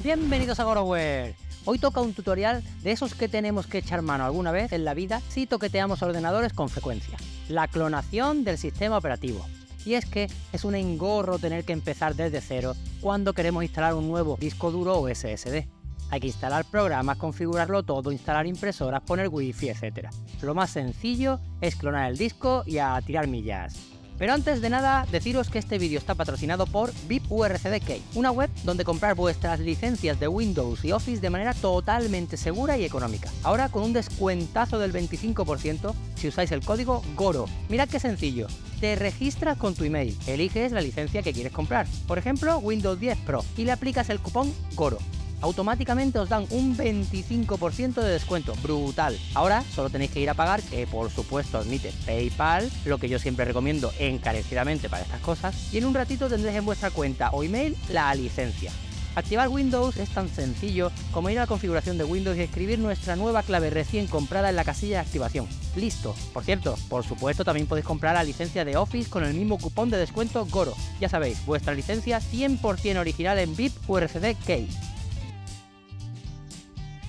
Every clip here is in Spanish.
Bienvenidos a GoroWare. Hoy toca un tutorial de esos que tenemos que echar mano alguna vez en la vida si toqueteamos ordenadores con frecuencia. La clonación del sistema operativo. Y es que es un engorro tener que empezar desde cero cuando queremos instalar un nuevo disco duro o SSD. Hay que instalar programas, configurarlo todo, instalar impresoras, poner wifi, etc. Lo más sencillo es clonar el disco y a tirar millas. Pero antes de nada, deciros que este vídeo está patrocinado por VIP URCD Key, una web donde comprar vuestras licencias de Windows y Office de manera totalmente segura y económica. Ahora con un descuentazo del 25% si usáis el código GORO. Mirad qué sencillo. Te registras con tu email, eliges la licencia que quieres comprar, por ejemplo Windows 10 Pro, y le aplicas el cupón GORO. Automáticamente os dan un 25% de descuento, brutal. Ahora solo tenéis que ir a pagar, que por supuesto admite PayPal, lo que yo siempre recomiendo encarecidamente para estas cosas, y en un ratito tendréis en vuestra cuenta o email la licencia. Activar Windows es tan sencillo como ir a la configuración de Windows y escribir nuestra nueva clave recién comprada en la casilla de activación. ¡Listo! Por cierto, por supuesto también podéis comprar la licencia de Office con el mismo cupón de descuento GORO. Ya sabéis, vuestra licencia 100% original en VIP URCD Key.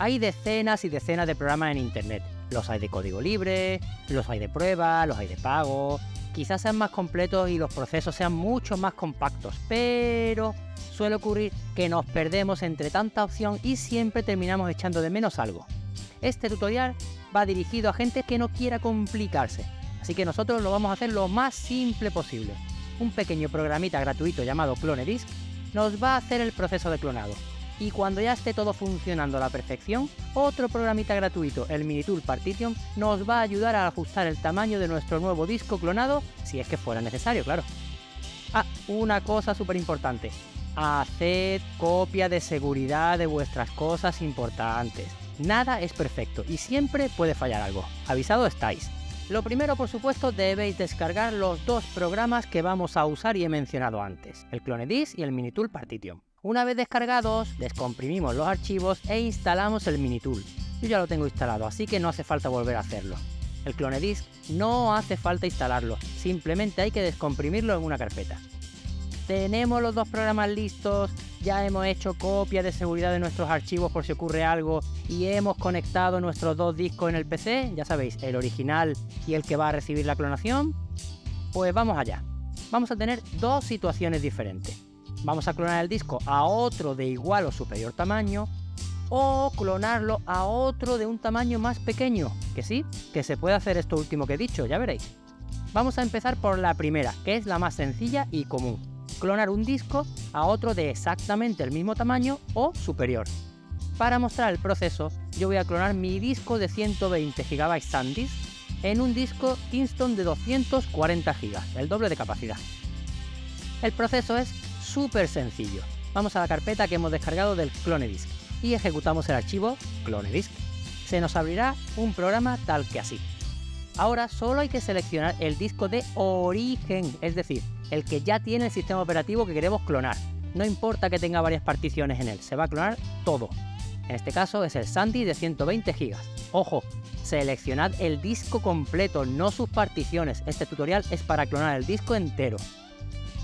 Hay decenas y decenas de programas en internet. Los hay de código libre, los hay de prueba, los hay de pago. Quizás sean más completos y los procesos sean mucho más compactos, pero suele ocurrir que nos perdemos entre tanta opción y siempre terminamos echando de menos algo. Este tutorial va dirigido a gente que no quiera complicarse, así que nosotros lo vamos a hacer lo más simple posible. Un pequeño programita gratuito llamado CloneDisk nos va a hacer el proceso de clonado. Y cuando ya esté todo funcionando a la perfección, otro programita gratuito, el Minitool Partition, nos va a ayudar a ajustar el tamaño de nuestro nuevo disco clonado, si es que fuera necesario, claro. Ah, una cosa súper importante. Haced copia de seguridad de vuestras cosas importantes. Nada es perfecto y siempre puede fallar algo. Avisado estáis. Lo primero, por supuesto, debéis descargar los dos programas que vamos a usar y he mencionado antes, el CloneDisk y el Minitool Partition. Una vez descargados, descomprimimos los archivos e instalamos el Minitool. Yo ya lo tengo instalado, así que no hace falta volver a hacerlo. El CloneDisk no hace falta instalarlo, simplemente hay que descomprimirlo en una carpeta. Tenemos los dos programas listos, ya hemos hecho copia de seguridad de nuestros archivos por si ocurre algo y hemos conectado nuestros dos discos en el PC, ya sabéis, el original y el que va a recibir la clonación. Pues vamos allá. Vamos a tener dos situaciones diferentes. Vamos a clonar el disco a otro de igual o superior tamaño o clonarlo a otro de un tamaño más pequeño, que sí, que se puede hacer esto último que he dicho, ya veréis. Vamos a empezar por la primera, que es la más sencilla y común. Clonar un disco a otro de exactamente el mismo tamaño o superior. Para mostrar el proceso, yo voy a clonar mi disco de 120 GB SanDisk en un disco Kingston de 240 GB, el doble de capacidad. El proceso es súper sencillo. Vamos a la carpeta que hemos descargado del CloneDisk y ejecutamos el archivo CloneDisk. Se nos abrirá un programa tal que así. Ahora solo hay que seleccionar el disco de origen, es decir, el que ya tiene el sistema operativo que queremos clonar. No importa que tenga varias particiones en él, se va a clonar todo. En este caso es el SanDisk de 120 GB. Ojo, seleccionad el disco completo, no sus particiones. Este tutorial es para clonar el disco entero.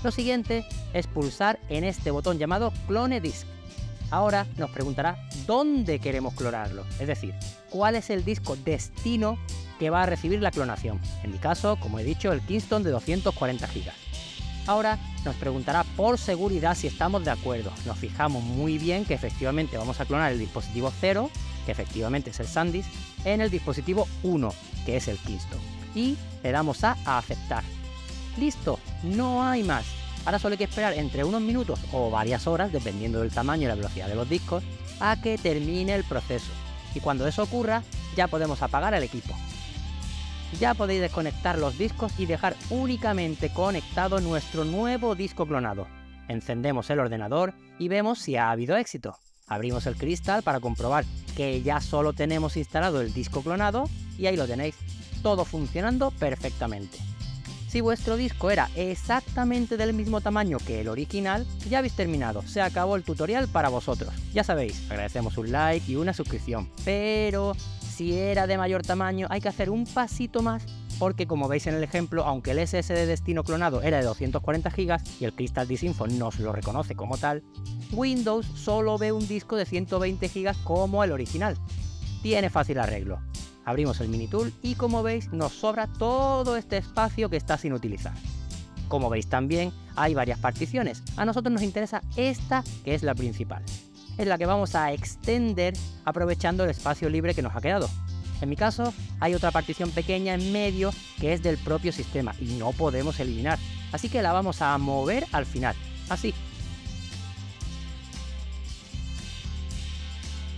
Lo siguiente es pulsar en este botón llamado CloneDisk. Ahora nos preguntará dónde queremos clonarlo, es decir, cuál es el disco destino que va a recibir la clonación. En mi caso, como he dicho, el Kingston de 240 GB. Ahora nos preguntará por seguridad si estamos de acuerdo. Nos fijamos muy bien que efectivamente vamos a clonar el dispositivo 0, que efectivamente es el SanDisk, en el dispositivo 1, que es el Kingston. Y le damos a aceptar. Listo, no hay más. Ahora solo hay que esperar entre unos minutos o varias horas, dependiendo del tamaño y la velocidad de los discos, a que termine el proceso. Y cuando eso ocurra, ya podemos apagar el equipo. Ya podéis desconectar los discos y dejar únicamente conectado nuestro nuevo disco clonado. Encendemos el ordenador y vemos si ha habido éxito. Abrimos el cristal para comprobar que ya solo tenemos instalado el disco clonado y ahí lo tenéis, todo funcionando perfectamente. Si vuestro disco era exactamente del mismo tamaño que el original, ya habéis terminado, se acabó el tutorial para vosotros. Ya sabéis, agradecemos un like y una suscripción, pero si era de mayor tamaño hay que hacer un pasito más porque como veis en el ejemplo, aunque el SSD destino clonado era de 240 GB y el Crystal Disk Info nos lo reconoce como tal, Windows solo ve un disco de 120 GB como el original. Tiene fácil arreglo. Abrimos el Minitool y como veis nos sobra todo este espacio que está sin utilizar. Como veis también hay varias particiones. A nosotros nos interesa esta, que es la principal. Es la que vamos a extender aprovechando el espacio libre que nos ha quedado. En mi caso, hay otra partición pequeña en medio que es del propio sistema y no podemos eliminar. Así que la vamos a mover al final. Así.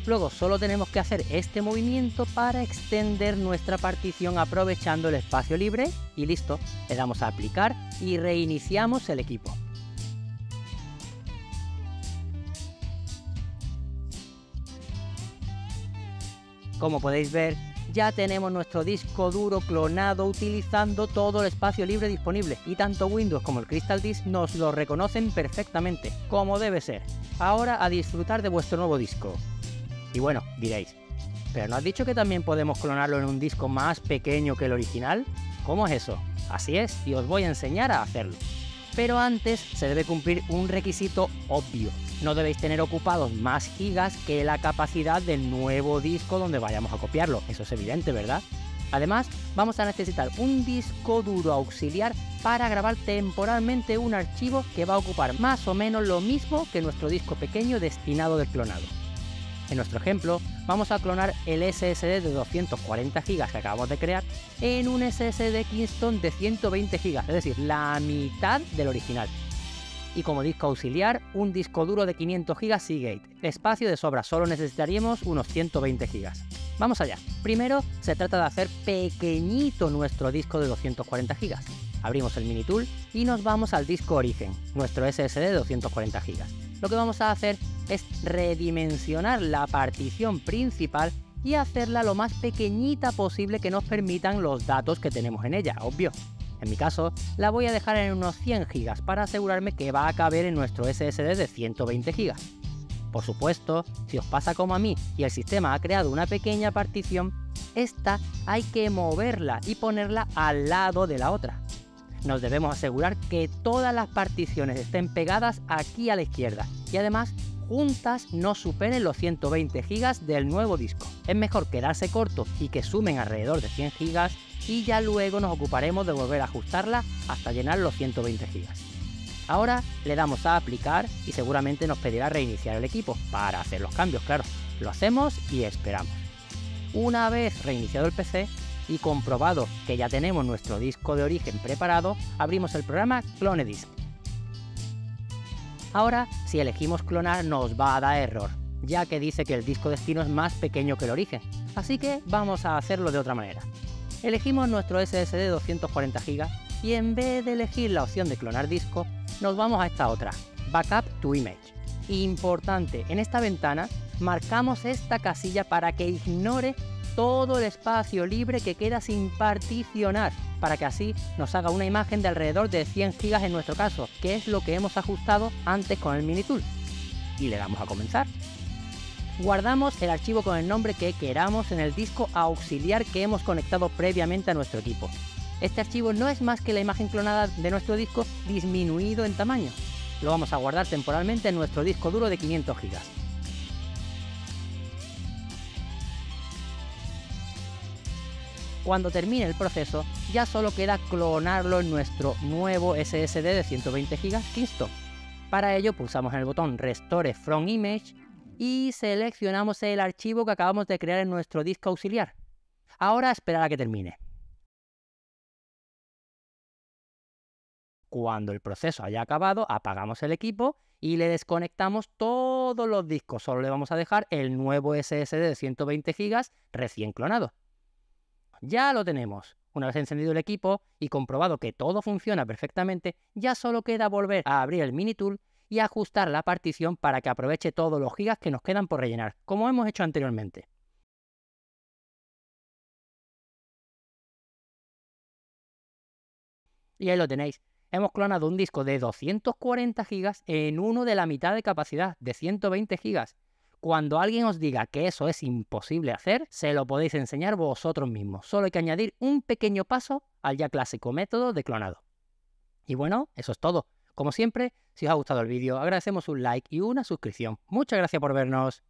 Luego solo tenemos que hacer este movimiento para extender nuestra partición aprovechando el espacio libre y listo. Le damos a aplicar y reiniciamos el equipo. Como podéis ver, ya tenemos nuestro disco duro clonado utilizando todo el espacio libre disponible y tanto Windows como el Crystal Disk nos lo reconocen perfectamente, como debe ser. Ahora a disfrutar de vuestro nuevo disco. Y bueno, diréis, ¿pero no has dicho que también podemos clonarlo en un disco más pequeño que el original? ¿Cómo es eso? Así es, y os voy a enseñar a hacerlo. Pero antes se debe cumplir un requisito obvio. No debéis tener ocupados más gigas que la capacidad del nuevo disco donde vayamos a copiarlo. Eso es evidente, ¿verdad? Además, vamos a necesitar un disco duro auxiliar para grabar temporalmente un archivo que va a ocupar más o menos lo mismo que nuestro disco pequeño destinado del clonado. En nuestro ejemplo, vamos a clonar el SSD de 240 GB que acabamos de crear en un SSD Kingston de 120 GB, es decir, la mitad del original. Y como disco auxiliar, un disco duro de 500 GB Seagate. Espacio de sobra, solo necesitaríamos unos 120 GB. Vamos allá. Primero, se trata de hacer pequeñito nuestro disco de 240 GB. Abrimos el Minitool y nos vamos al disco origen, nuestro SSD de 240 GB. Lo que vamos a hacer es redimensionar la partición principal y hacerla lo más pequeñita posible que nos permitan los datos que tenemos en ella, obvio. En mi caso, la voy a dejar en unos 100 GB para asegurarme que va a caber en nuestro SSD de 120 GB. Por supuesto, si os pasa como a mí y el sistema ha creado una pequeña partición, esta hay que moverla y ponerla al lado de la otra. Nos debemos asegurar que todas las particiones estén pegadas aquí a la izquierda y además juntas no superen los 120 GB del nuevo disco. Es mejor quedarse corto y que sumen alrededor de 100 GB y ya luego nos ocuparemos de volver a ajustarla hasta llenar los 120 GB. Ahora le damos a aplicar y seguramente nos pedirá reiniciar el equipo para hacer los cambios, claro. Lo hacemos y esperamos. Una vez reiniciado el PC y comprobado que ya tenemos nuestro disco de origen preparado, abrimos el programa CloneDisk. Ahora, si elegimos clonar nos va a dar error, ya que dice que el disco destino es más pequeño que el origen, así que vamos a hacerlo de otra manera. Elegimos nuestro SSD de 240 GB y en vez de elegir la opción de clonar disco, nos vamos a esta otra, Backup to Image. Importante, en esta ventana marcamos esta casilla para que ignore todo el espacio libre que queda sin particionar, para que así nos haga una imagen de alrededor de 100 GB en nuestro caso, que es lo que hemos ajustado antes con el Minitool. Y le damos a comenzar. Guardamos el archivo con el nombre que queramos en el disco auxiliar que hemos conectado previamente a nuestro equipo. Este archivo no es más que la imagen clonada de nuestro disco disminuido en tamaño. Lo vamos a guardar temporalmente en nuestro disco duro de 500 GB. Cuando termine el proceso, ya solo queda clonarlo en nuestro nuevo SSD de 120 GB Kingston. Para ello pulsamos en el botón Restore from Image y seleccionamos el archivo que acabamos de crear en nuestro disco auxiliar. Ahora a esperar a que termine. Cuando el proceso haya acabado, apagamos el equipo y le desconectamos todos los discos. Solo le vamos a dejar el nuevo SSD de 120 GB recién clonado. Ya lo tenemos. Una vez encendido el equipo y comprobado que todo funciona perfectamente, ya solo queda volver a abrir el Minitool y ajustar la partición para que aproveche todos los gigas que nos quedan por rellenar, como hemos hecho anteriormente. Y ahí lo tenéis. Hemos clonado un disco de 240 GB en uno de la mitad de capacidad, de 120 GB. Cuando alguien os diga que eso es imposible hacer, se lo podéis enseñar vosotros mismos. Solo hay que añadir un pequeño paso al ya clásico método de clonado. Y bueno, eso es todo. Como siempre, si os ha gustado el vídeo, agradecemos un like y una suscripción. Muchas gracias por vernos.